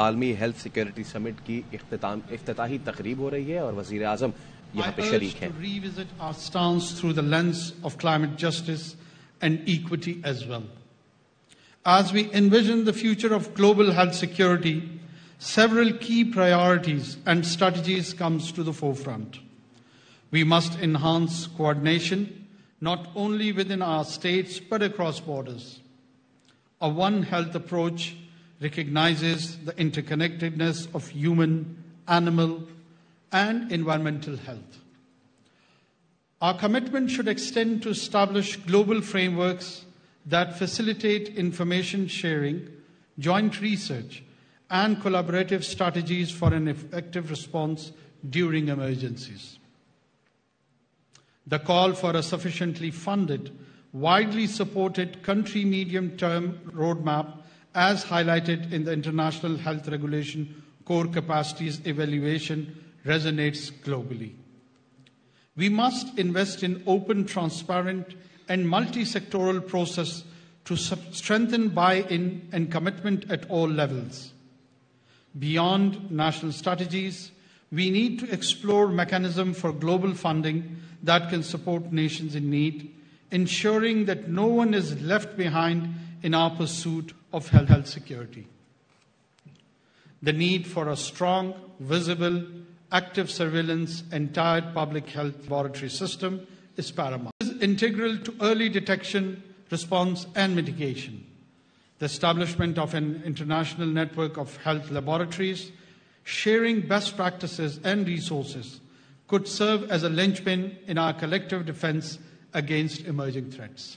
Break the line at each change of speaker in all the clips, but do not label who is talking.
عالمی health security سمٹ کی افتتاحی تقریب ہو رہی ہے اور وزیر اعظم یہاں پہ شریک ہیں.
I urge to revisit our stance through the lens of climate justice and equity as well. As we envision the future of global health security, several key priorities and strategies comes to the forefront. We must enhance coordination not only within our states but across borders. A One Health approach recognizes the interconnectedness of human, animal, and environmental health. Our commitment should extend to establish global frameworks that facilitate information sharing, joint research, and collaborative strategies for an effective response during emergencies. The call for a sufficiently funded, widely supported country medium-term roadmap as highlighted in the International Health Regulation Core Capacities Evaluation resonates globally. We must invest in open, transparent, and multi-sectoral process to strengthen buy-in and commitment at all levels. Beyond national strategies, we need to explore mechanisms for global funding that can support nations in need, ensuring that no one is left behind in our pursuit of health security. The need for a strong, visible, active surveillance and tied public health laboratory system is paramount. It is integral to early detection, response, and mitigation. The establishment of an international network of health laboratories, sharing best practices and resources, could serve as a linchpin in our collective defense against emerging threats.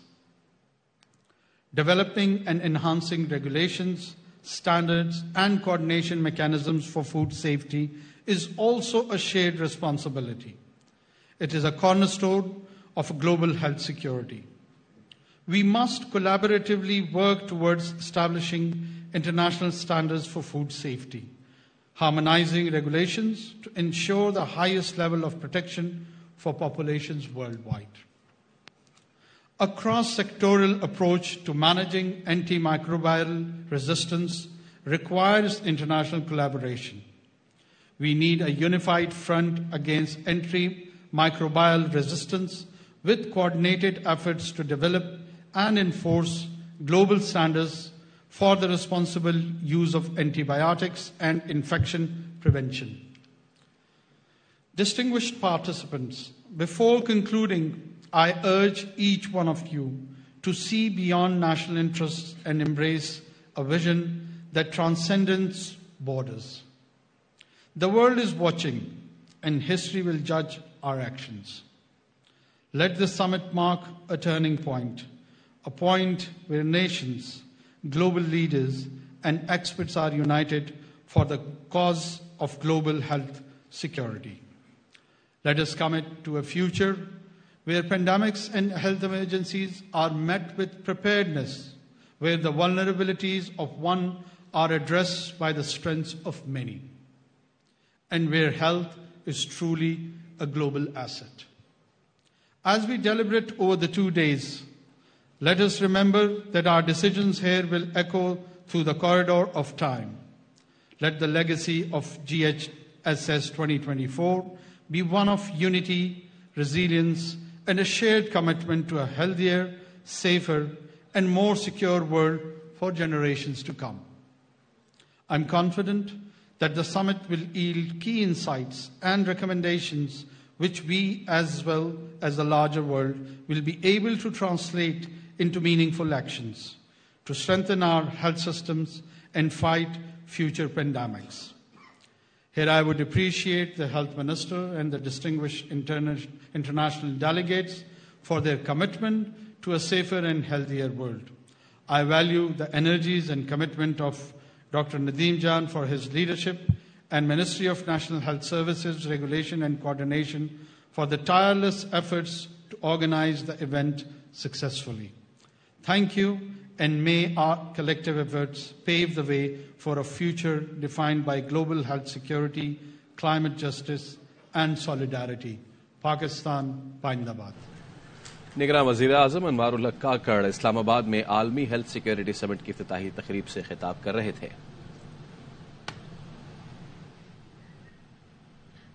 Developing and enhancing regulations, standards, and coordination mechanisms for food safety is also a shared responsibility. It is a cornerstone of global health security. We must collaboratively work towards establishing international standards for food safety, harmonizing regulations to ensure the highest level of protection for populations worldwide. A cross-sectoral approach to managing antimicrobial resistance requires international collaboration. We need a unified front against antimicrobial resistance with coordinated efforts to develop and enforce global standards for the responsible use of antibiotics and infection prevention. Distinguished participants, before concluding, I urge each one of you to see beyond national interests and embrace a vision that transcends borders. The world is watching, and history will judge our actions. Let the summit mark a turning point, a point where nations, global leaders, and experts are united for the cause of global health security. Let us commit to a future where pandemics and health emergencies are met with preparedness, where the vulnerabilities of one are addressed by the strengths of many, and where health is truly a global asset. As we deliberate over the 2 days, let us remember that our decisions here will echo through the corridor of time. Let the legacy of GHSS 2024 be one of unity, resilience, and a shared commitment to a healthier, safer, and more secure world for generations to come. I'm confident that the summit will yield key insights and recommendations which we, as well as the larger world, will be able to translate into meaningful actions to strengthen our health systems and fight future pandemics. Here I would appreciate the Health Minister and the distinguished international delegates for their commitment to a safer and healthier world. I value the energies and commitment of Dr. Nadeem Jan for his leadership and Ministry of National Health Services, Regulation and Coordination for the tireless efforts to organize the event successfully. Thank you, and may our collective efforts pave the way for a future defined by global health security, climate justice, and solidarity. Pakistan, Pindabad.
نگراں وزیر اعظم انوار الحق کاکڑ اسلام آباد میں عالمی health security سمٹ کی افتتاحی تقریب سے خطاب کر رہے تھے.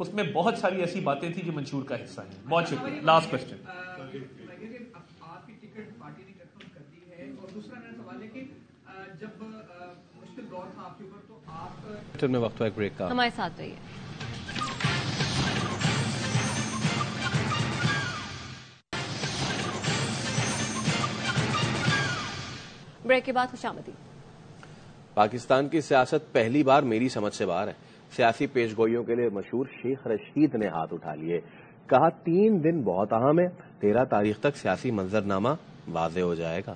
اس میں بہت ساری ایسی باتیں تھیں جو منشور کا حصہ ہیں. بہت شکریہ. Last question.
آپ کی ٹکٹ پارٹی نے کنفرم کر دی ہے, اور دوسرا میرا سوال ہے کہ جب مشکل دور تھا آپ کے اوپر تو آپ
میں وقت ایک بریک کا
ہمارے ساتھ رہیے. بریک کے بعد خوش آمدید.
پاکستان کی سیاست پہلی بار میری سمجھ سے باہر ہے. سیاسی پیش گوئیوں کے لیے مشہور شیخ رشید نے ہاتھ اٹھا لیے. کہا 3 دن بہت اہم ہے, 13 تاریخ تک سیاسی منظرنامہ واضح ہو جائے گا.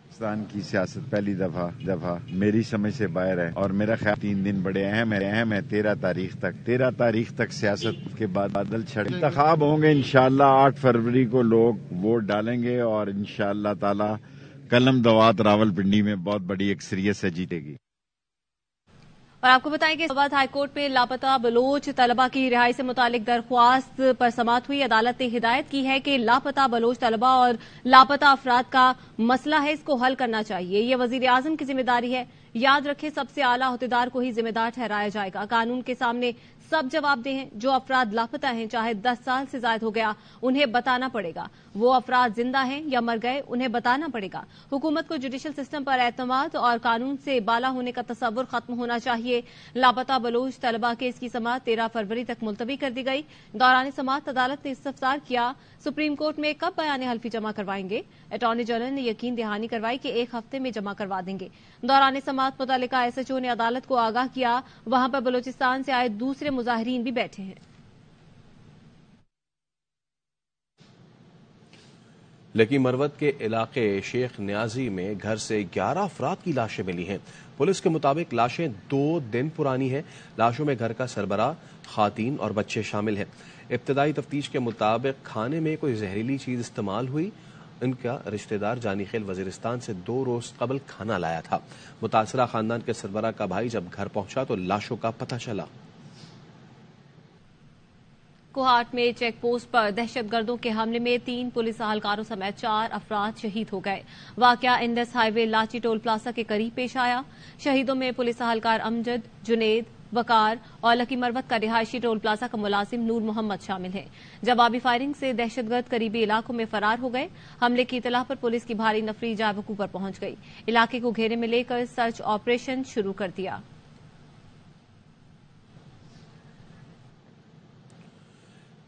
پاکستان کی سیاست پہلی دفعہ میری سمجھ سے باہر ہے, اور میرا خیال 3 دن بڑے اہم ہے. 13 تاریخ تک سیاست کے بعد بادل چھڑے انتخاب ہوں گے انشاءاللہ. 8 فروری کو لوگ ووٹ ڈالیں گے, اور انشاءاللہ تعالی قلم دوات راولپنڈی میں بہت بڑی اکثریت سے جیتے گی.
اور آپ کو بتائیں کہ اسلام آباد ہائی کورٹ میں لاپتہ بلوچ طلبہ کی رہائی سے متعلق درخواست پر سماعت ہوئی. عدالت نے ہدایت کی ہے کہ لاپتہ بلوچ طلبہ اور لاپتہ افراد کا مسئلہ ہے, اس کو حل کرنا چاہیے. یہ وزیر اعظم کی ذمہ داری ہے. یاد رکھیں سب سے اعلیٰ عہدیدار کو ہی ذمہ دار ٹھہرایا جائے گا. قانون کے سامنے سب جواب دہ ہیں. جو افراد لاپتہ ہیں, چاہے 10 سال سے زائد ہو گیا, انہیں بتانا پڑے گا. وہ افراد زندہ ہیں یا مر گئے, انہیں بتانا پڑے گا. حکومت کو جوڈیشل سسٹم پر اعتماد اور قانون سے بالا ہونے کا تصور ختم ہونا چاہیے. لاپتہ بلوچ طلبہ کیس کی سماعت 13 فروری تک ملتوی کر دی گئی. دوران سماعت عدالت نے استفسار کیا, سپریم کورٹ میں کب بیان حلفی جمع کروائیں گے. اٹارنی جنرل نے یقین دہانی کروائی کہ 1 ہفتے میں جمع کروا دیں گے. دوران سماعت متعلقہ SHO نے عدالت کو آگاہ کیا, وہاں پر بلوچستان سے آئے دوسرے مظاہرین بھی بیٹھے ہیں.
لیکن مروت کے علاقے شیخ نیازی میں گھر سے 11 افراد کی لاشیں ملی ہیں. پولیس کے مطابق لاشیں 2 دن پرانی ہیں. لاشوں میں گھر کا سربراہ, خواتین اور بچے شامل ہیں. ابتدائی تفتیش کے مطابق کھانے میں کوئی زہریلی چیز استعمال ہوئی. ان کا رشتہ دار جانی خیل وزیرستان سے 2 روز قبل کھانا لایا تھا. متاثرہ خاندان کے سربراہ کا بھائی جب گھر پہنچا تو لاشوں کا پتہ چلا.
کوہاٹ میں چیک پوسٹ پر دہشت گردوں کے حملے میں 3 پولیس اہلکاروں سمیت 4 افراد شہید ہو گئے. واقعہ انڈس ہائی وے لاچی ٹول پلازا کے قریب پیش آیا. شہیدوں میں پولیس اہلکار امجد, جنید, وقار اور لکی مروت کا رہائشی ٹول پلازا کا ملازم نور محمد شامل ہیں. جوابی فائرنگ سے دہشت گرد قریبی علاقوں میں فرار ہو گئے. حملے کی اطلاع پر پولیس کی بھاری نفری جائے وقوع پر پہنچ گئی. علاقے کو گھیرے میں لے کر سرچ آپریشن شروع کر دیا.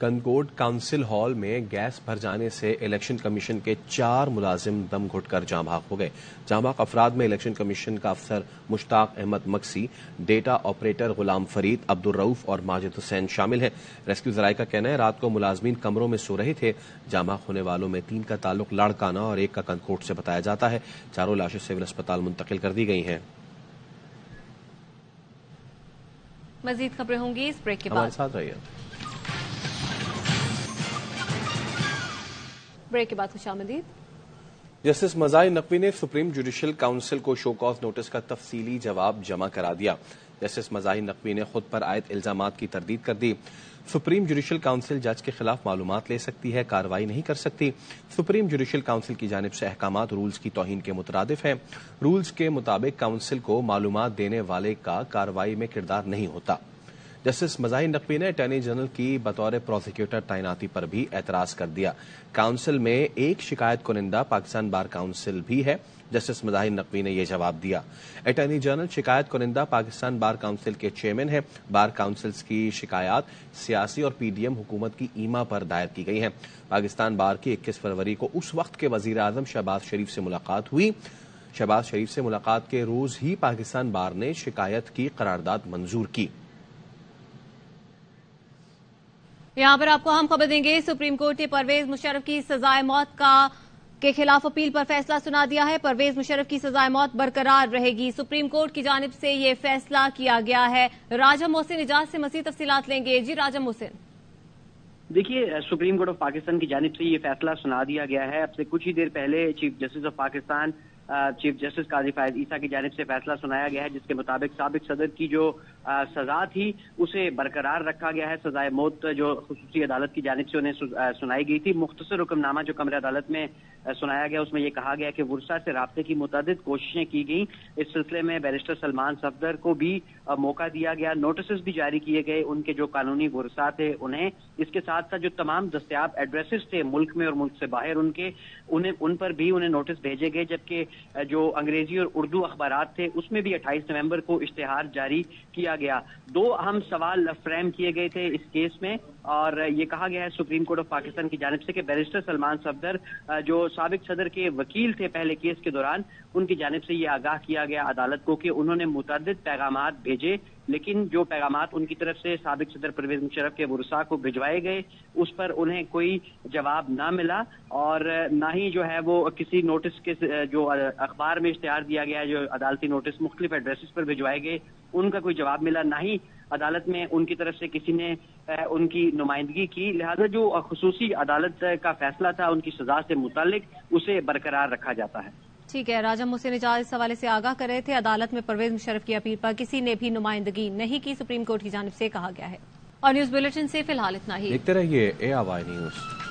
کنکورڈ کاؤنسل ہال میں گیس بھر جانے سے الیکشن کمیشن کے 4 ملازم دم گھٹ کر جاں بحق ہو گئے. جاں بحق افراد میں الیکشن کمیشن کا افسر مشتاق Ahmad mixie, data operator Ghulam Farid, Abdul Rauf اور ماجد حسین شامل ہیں. ریسکیو ذرائع کا کہنا ہے رات کو ملازمین کمروں میں سو رہے تھے. جاں بحق ہونے والوں میں 3 کا تعلق لاڑکانہ اور 1 کا کنکورڈ سے بتایا جاتا ہے. چاروں لاشیں سول اسپتال منتقل کر دی گئی ہیں.
مزید خبریں ہوں گی اس بریک کے
ہمارے
بعد.
ساتھ رہیے.
بریک کے بعد خوش آمدید.
جسٹس مزاحی نقوی نے سپریم جوڈیشل کاؤنسل کو شو کاز نوٹس کا تفصیلی جواب جمع کرا دیا. جسٹس مزاحی نقوی نے خود پر عائد الزامات کی تردید کر دی. سپریم جوڈیشل کاؤنسل جج کے خلاف معلومات لے سکتی ہے, کارروائی نہیں کر سکتی. سپریم جوڈیشل کاؤنسل کی جانب سے احکامات رولز کی توہین کے مترادف ہیں. رولز کے مطابق کاؤنسل کو معلومات دینے والے کا کارروائی میں کردار نہیں ہوتا. جسٹس مزاحی نقوی نے اٹارنی جنرل کی بطور پروسیکیوٹر تعیناتی پر بھی اعتراض کر دیا. کاؤنسل میں ایک شکایت کنندہ پاکستان بار کاؤنسل بھی ہے. جسٹس مزاحی نقوی نے یہ جواب دیا. اٹارنی جنرل شکایت کنندہ پاکستان بار کاؤنسل کے چیئرمین ہیں. بار کاؤنسلز کی شکایات سیاسی اور PDM حکومت کی ایما پر دائر کی گئی ہیں. پاکستان بار کی 21 فروری کو اس وقت کے وزیر اعظم شہباز شریف سے ملاقات ہوئی. شہباز شریف سے ملاقات کے روز ہی پاکستان بار نے شکایت کی قرارداد منظور کی.
یہاں پر آپ کو ہم خبر دیں گے. سپریم کورٹ نے پرویز مشرف کی سزائے موت کے خلاف اپیل پر فیصلہ سنا دیا ہے. پرویز مشرف کی سزائے موت برقرار رہے گی. سپریم کورٹ کی جانب سے یہ فیصلہ کیا گیا ہے. راجہ محسن اجاز سے مزید تفصیلات لیں گے. جی راجہ محسن.
دیکھیے, سپریم کورٹ آف پاکستان کی جانب سے یہ فیصلہ سنا دیا گیا ہے. اب سے کچھ ہی دیر پہلے chief justice of Pakistan chief justice قاضی فائز عیسیٰ کی جانب سے فیصلہ سنایا گیا ہے، جس کے مطابق سابق صدر کی جو سزا تھی اسے برقرار رکھا گیا ہے۔ سزائے موت جو خصوصی عدالت کی جانب سے انہیں سنائی گئی تھی۔ مختصر حکم نامہ جو کمرہ عدالت میں سنایا گیا اس میں یہ کہا گیا کہ ورثاء سے رابطے کی متعدد کوششیں کی گئیں۔ اس سلسلے میں بیرسٹر سلمان صفدر کو بھی موقع دیا گیا، نوٹسز بھی جاری کیے گئے ان کے جو قانونی ورثاء تھے انہیں۔ اس کے ساتھ ساتھ جو تمام دستیاب ایڈریسز تھے ملک میں اور ملک سے باہر ان پر بھی انہیں نوٹس بھیجے گئے، جبکہ جو انگریزی اور اردو اخبارات تھے اس میں بھی 28 نومبر کو اشتہار جاری کیا گیا۔ 2 اہم سوال فریم کیے گئے تھے اس کیس میں، اور یہ کہا گیا ہے سپریم کورٹ آف پاکستان کی جانب سے کہ بیرسٹر سلمان صفدر جو سابق صدر کے وکیل تھے پہلے کیس کے دوران، ان کی جانب سے یہ آگاہ کیا گیا عدالت کو کہ انہوں نے متعدد پیغامات بھیجے، لیکن جو پیغامات ان کی طرف سے سابق صدر پرویز مشرف کے ورثاء کو بھجوائے گئے اس پر انہیں کوئی جواب نہ ملا، اور نہ ہی جو ہے وہ کسی نوٹس کے جو اخبار میں اشتہار دیا گیا ہے، جو عدالتی نوٹس مختلف ایڈریسز پر بھجوائے گئے ان کا کوئی جواب ملا، نہ ہی عدالت میں ان کی طرف سے کسی نے ان کی نمائندگی کی۔ لہذا جو خصوصی عدالت کا فیصلہ تھا ان کی سزا سے متعلق اسے برقرار رکھا جاتا ہے۔
ٹھیک ہے، راجہ محسن اعجاز اس حوالے سے آگاہ کر رہے تھے۔ عدالت میں پرویز مشرف کی اپیل پر کسی نے بھی نمائندگی نہیں کی، سپریم کورٹ کی جانب سے کہا گیا ہے۔ اور نیوز بلیٹن سے فی الحال اتنا ہی۔
دیکھتے رہیے ARY نیوز۔